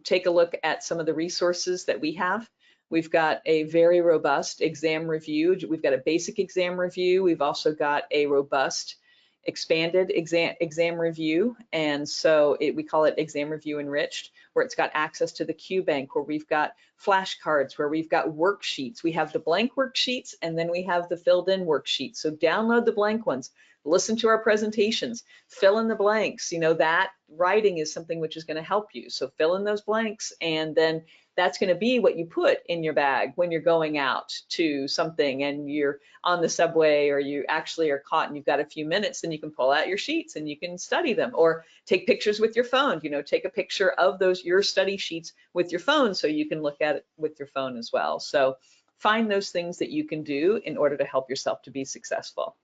take a look at some of the resources that we have. We've got a very robust exam review. We've got a basic exam review. We've also got a robust expanded exam review. And so we call it exam review enriched, where it's got access to the Q bank, where we've got flashcards, where we've got worksheets. We have the blank worksheets, and then we have the filled in worksheets. So download the blank ones, listen to our presentations, fill in the blanks. That writing is something which is going to help you. So fill in those blanks, and then that's going to be what you put in your bag when you're going out to something and you're on the subway, or you actually are caught and you've got a few minutes, and you can pull out your sheets and you can study them, or take pictures with your phone. Take a picture of your study sheets with your phone so you can look at it with your phone as well. So find those things that you can do in order to help yourself to be successful.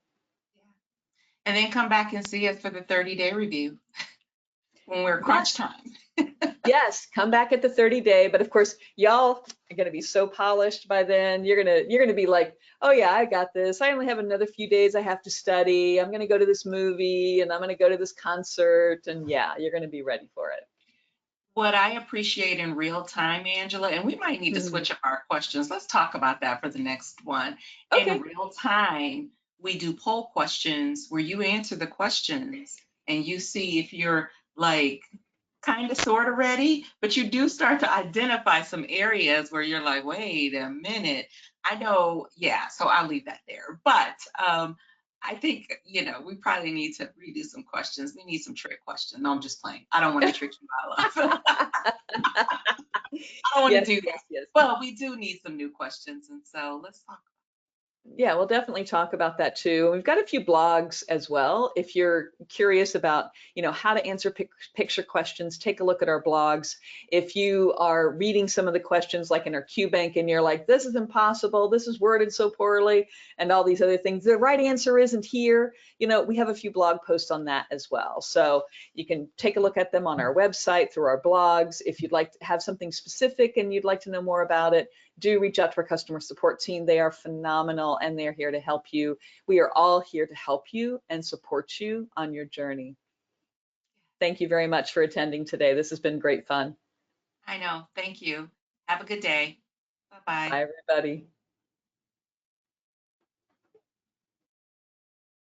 And then come back and see us for the 30-day review when we're crunch time. Yes, come back at the 30-day, but of course, y'all You're going to be so polished by then. You're going to be like, oh yeah, I got this. I only have another few days I have to study. I'm going to go to this movie and I'm going to go to this concert, and yeah, you're going to be ready for it. What I appreciate in real time, Angela, and we might need to Mhm. switch up our questions. Let's talk about that for the next one. In Okay. real time, we do poll questions where you answer the questions and you see if you're like kind of sort of ready, but you do start to identify some areas where you're like, wait a minute. I know, yeah, so I'll leave that there. But I think, we probably need to redo some questions. We need some trick questions. No, I'm just playing. I don't want to trick you out of. I don't want to Yes, do that. yes, yes. Well, we do need some new questions. And so let's talk. Yeah, we'll definitely talk about that too. We've got a few blogs as well. If you're curious about, how to answer picture questions, take a look at our blogs. If you are reading some of the questions like in our Q bank and you're like, this is impossible, this is worded so poorly, and all these other things, the right answer isn't here. We have a few blog posts on that as well. So you can take a look at them on our website through our blogs. If you'd like to have something specific and you'd like to know more about it, do reach out to our customer support team. They are phenomenal and they're here to help you. We are all here to help you and support you on your journey. Thank you very much for attending today. This has been great fun. I know. Thank you. Have a good day. Bye-bye. Bye, everybody.